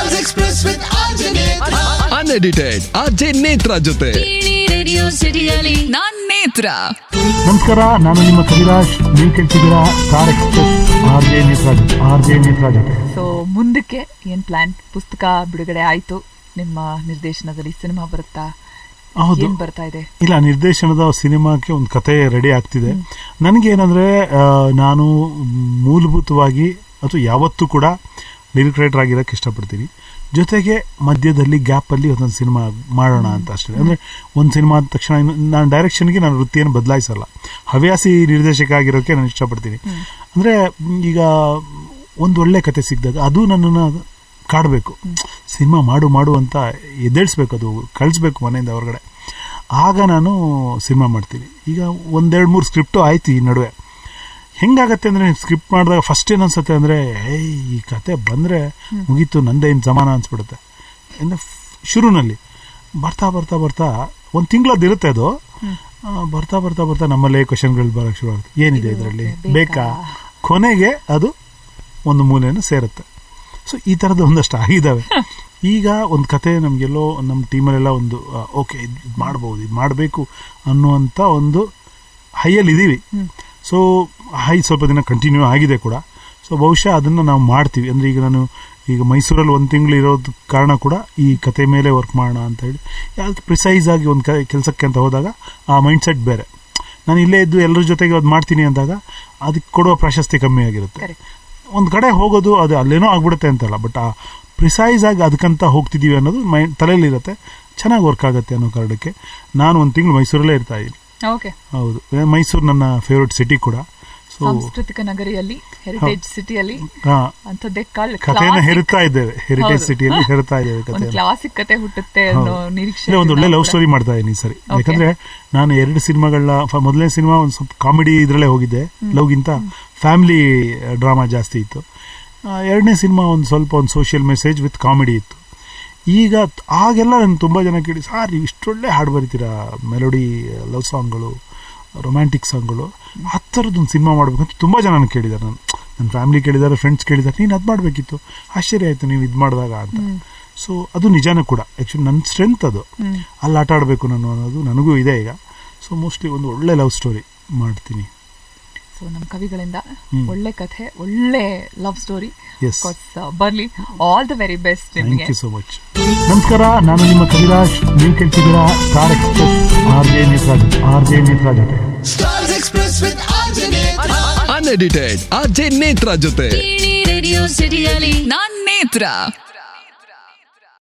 Stars Express with RJ Netra. Unedited RJ Netra ಜೊತೆ radio ಸಿಟಿಯಲ್ಲಿ ನಾನ್ ನೇತ್ರ. ನಮಸ್ಕಾರ, ನಾನು ನಿಮ್ಮ ಕವಿರಾಜ್. ನೀವು ಕೇಳ್ತಿದ್ದೀರಾ star express R J Netra ಜೊತೆ. ಸೊ ಮುಂದಕ್ಕೆ ಏನ್ ಪ್ಲಾನ್? ಪುಸ್ತಕ ಬಿಡುಗಡೆ ಆಯ್ತು, ನಿಮ್ಮ ನಿರ್ದೇಶನದಲ್ಲಿ ಸಿನಿಮಾ ಬರುತ್ತಾ? ಹೌದು, ಏನ್ ಬರ್ತಾ ಇದೆ? ಇಲ್ಲ, ನಿರ್ದೇಶನದ ಸಿನಿಮಾಕ್ಕೆ ಒಂದು ಕತೆ ರೆಡಿ ಆಗ್ತಿದೆ. ನನಗೇನಂದ್ರೆ ನಾನು ಮೂಲಭೂತವಾಗಿ ಅಥವಾ ಯಾವತ್ತೂ ಕೂಡ ಲಿರಿಕ್ ರೈಟರ್ ಆಗಿರೋಕ್ಕೆ ಇಷ್ಟಪಡ್ತೀನಿ. ಜೊತೆಗೆ ಮಧ್ಯದಲ್ಲಿ ಗ್ಯಾಪಲ್ಲಿ ಒಂದೊಂದು ಸಿನಿಮಾ ಮಾಡೋಣ ಅಂತ ಅಷ್ಟೇ. ಅಂದರೆ ಒಂದು ಸಿನಿಮಾ ಆದ ತಕ್ಷಣ ನಾನು ಡೈರೆಕ್ಷನ್ಗೆ ನಾನು ವೃತ್ತಿಯನ್ನು ಬದಲಾಯಿಸಲ್ಲ. ಹವ್ಯಾಸಿ ನಿರ್ದೇಶಕ ಆಗಿರೋಕ್ಕೆ ನಾನು ಇಷ್ಟಪಡ್ತೀನಿ. ಅಂದರೆ ಈಗ ಒಂದು ಒಳ್ಳೆ ಕತೆ ಸಿಕ್ಕಿದಾಗ ಅದು ನನ್ನನ್ನು ಕಾಡಬೇಕು, ಸಿನಿಮಾ ಮಾಡು ಅಂತ ಎದ್ದೇಳಿಸ್ಬೇಕು, ಅದು ಕಳಿಸ್ಬೇಕು ಮನೆಯಿಂದ ಹೊರಗಡೆ. ಆಗ ನಾನು ಸಿನಿಮಾ ಮಾಡ್ತೀನಿ. ಈಗ 1-2-3 ಸ್ಕ್ರಿಪ್ಟು ಆಯ್ತು. ಈ ನಡುವೆ ಹೆಂಗಾಗತ್ತೆ ಅಂದರೆ, ಸ್ಕ್ರಿಪ್ಟ್ ಮಾಡಿದಾಗ ಫಸ್ಟ್ ಏನು ಅನ್ಸುತ್ತೆ ಅಂದರೆ, ಈ ಕತೆ ಬಂದರೆ ಮುಗೀತು, ನಂದೇ ಇನ್ನು ಸಮಾನ ಅನ್ಸ್ಬಿಡುತ್ತೆ. ಅಂದರೆ ಶುರುನಲ್ಲಿ ಬರ್ತಾ ಒಂದು ತಿಂಗಳದ್ದು ಇರುತ್ತೆ ಅದು. ಬರ್ತಾ ನಮ್ಮಲ್ಲೇ ಕ್ವಶನ್ಗಳು ಬರೋಕ್ಕೆ ಶುರು ಆಗುತ್ತೆ. ಏನಿದೆ ಇದರಲ್ಲಿ, ಬೇಕಾ? ಕೊನೆಗೆ ಅದು ಒಂದು ಮೂಲೆಯನ್ನು ಸೇರುತ್ತೆ. ಸೊ ಈ ಥರದ್ದು ಒಂದಷ್ಟು ಆಗಿದ್ದಾವೆ. ಈಗ ಒಂದು ಕತೆ ನಮಗೆಲ್ಲೋ ನಮ್ಮ ಟೀಮಲ್ಲೆಲ್ಲ ಒಂದು ಓಕೆ, ಇದು ಮಾಡ್ಬೋದು, ಇದು ಮಾಡಬೇಕು ಅನ್ನುವಂಥ ಒಂದು ಹೈಯಲ್ಲಿ ಇದ್ದೀವಿ. ಸೊ ಹೈ ಸ್ವಲ್ಪ ದಿನ ಕಂಟಿನ್ಯೂ ಆಗಿದೆ ಕೂಡ. ಸೊ ಬಹುಶಃ ಅದನ್ನು ನಾವು ಮಾಡ್ತೀವಿ. ಅಂದರೆ ಈಗ ಮೈಸೂರಲ್ಲಿ 1 ತಿಂಗಳು ಇರೋದು ಕಾರಣ ಕೂಡ ಈ ಕತೆ ಮೇಲೆ ವರ್ಕ್ ಮಾಡೋಣ ಅಂತ ಹೇಳಿ. ಯಾಕೆ ಪ್ರಿಸೈಸ್ ಆಗಿ ಒಂದು ಕೆಲಸಕ್ಕೆ ಅಂತ ಹೋದಾಗ ಆ ಮೈಂಡ್ಸೆಟ್ ಬೇರೆ. ನಾನು ಇಲ್ಲೇ ಇದ್ದು ಎಲ್ಲರ ಜೊತೆಗೆ ಅದು ಮಾಡ್ತೀನಿ ಅಂದಾಗ ಅದಕ್ಕೆ ಕೊಡುವ ಪ್ರಾಶಸ್ತ್ಯ ಕಮ್ಮಿ ಆಗಿರುತ್ತೆ. ಒಂದು ಕಡೆ ಹೋಗೋದು ಅದು ಅಲ್ಲೇನೋ ಆಗ್ಬಿಡುತ್ತೆ ಅಂತಲ್ಲ, ಬಟ್ ಆ ಪ್ರಿಸೈಸ್ ಆಗಿ ಅದಕ್ಕಂತ ಹೋಗ್ತಿದ್ದೀವಿ ಅನ್ನೋದು ತಲೆಯಲ್ಲಿರುತ್ತೆ. ಚೆನ್ನಾಗಿ ವರ್ಕ್ ಆಗುತ್ತೆ ಅನ್ನೋ ಕಾರಣಕ್ಕೆ ನಾನು 1 ತಿಂಗಳು ಮೈಸೂರಲ್ಲೇ ಇರ್ತಾ ಇದ್ದೀನಿ. ಹೌದು, ಮೈಸೂರು ನನ್ನ ಫೇವ್ರೆಟ್ ಸಿಟಿ ಕೂಡ. ಸಾಂಸ್ಕೃತಿಕ ನಗರಿಯಲ್ಲಿ, ಹೆರಿಟೇಜ್ ಸಿಟಿಯಲ್ಲಿ ಕಥೆನ ಹೆರಿತಾ ಇದ್ದೇವೆ. ಹೆರಿಟೇಜ್ ಸಿಟಿಯಲ್ಲಿ ಹೆರಿತಾ ಇದ್ದೇವೆ ಕಥೆ. ಕ್ಲಾಸಿಕ್ ಕತೆ ಹುಟ್ಟುತ್ತೆ ಅನ್ನೋ ನಿರೀಕ್ಷೆ. ಒಂದು ಒಳ್ಳೆ ಲವ್ ಸ್ಟೋರಿ ಮಾಡ್ತಾ ಇದ್ದೀನಿ ಸರಿ. ಯಾಕಂದ್ರೆ ನಾನು 2 ಸಿನಿಮಾಗಳನ್ನ, ಮೊದಲನೇ ಸಿನಿಮಾ ಒಂದು ಸ್ವಲ್ಪ ಕಾಮಿಡಿ ಇದರಲ್ಲೇ ಹೋಗಿದ್ದೆ, ಲವ್ಗಿಂತ ಫ್ಯಾಮಿಲಿ ಡ್ರಾಮಾ ಜಾಸ್ತಿ ಇತ್ತು. 2ನೇ ಸಿನಿಮಾ ಒಂದು ಸ್ವಲ್ಪ ಒಂದು ಸೋಷಿಯಲ್ ಮೆಸೇಜ್ ವಿತ್ ಕಾಮಿಡಿ ಇತ್ತು. ಈಗ ಆಗೆಲ್ಲ ನಾನು ತುಂಬ ಜನ ಕೇಳಿ, ಸಾರ್ ನೀವು ಇಷ್ಟೊಳ್ಳೆ ಹಾಡು ಬರೀತೀರಾ, ಮೆಲೋಡಿ ಲವ್ ಸಾಂಗ್ಗಳು, ರೊಮ್ಯಾಂಟಿಕ್ ಸಾಂಗ್ಗಳು, ಆ ಥರದ್ದೊಂದು ಸಿನಿಮಾ ಮಾಡಬೇಕಂತ ತುಂಬ ಜನ ಕೇಳಿದ್ದಾರೆ. ನನ್ನ ಫ್ಯಾಮಿಲಿ ಕೇಳಿದ್ದಾರೆ, ಫ್ರೆಂಡ್ಸ್ ಕೇಳಿದ್ದಾರೆ, ನೀನು ಅದು ಮಾಡಬೇಕಿತ್ತು, ಆಶ್ಚರ್ಯ ಆಯಿತು ನೀವು ಇದು ಮಾಡಿದಾಗ ಅಂತ. ಸೊ ಅದು ನಿಜಾನೂ ಕೂಡ. ಆ್ಯಕ್ಚುಲಿ ನನ್ನ ಸ್ಟ್ರೆಂತ್ ಅದು, ಅಲ್ಲಿ ಆಟ ಆಡಬೇಕು ನಾನು ಅನ್ನೋದು ನನಗೂ ಇದೆ ಈಗ. ಸೊ ಮೋಸ್ಟ್ಲಿ ಒಂದು ಒಳ್ಳೆ ಲವ್ ಸ್ಟೋರಿ ಮಾಡ್ತೀನಿ. ಸೊ ನಮ್ಮ ಕವಿಗಳಿಂದ ಒಳ್ಳೆ ಕಥೆ, ಒಳ್ಳೆ ಲವ್ ಸ್ಟೋರಿ ಬರ್ಲಿ. All the very best. Thank you so much. ನಮಸ್ಕಾರ, ನಾನು ನಿಮ್ಮ ಕವಿರಾಜ್. ನೀವು ಕೇಳ್ತಿದ್ದೀರಾ star express R J Netra ಜೊತೆ. Stars Express with RJ Netra. Unedited RJ Netra ಜೊತೆ ರೇಡಿಯೋ ಸಿಟಿಯಲ್ಲಿ ನಾನ್ ನೇತ್ರ.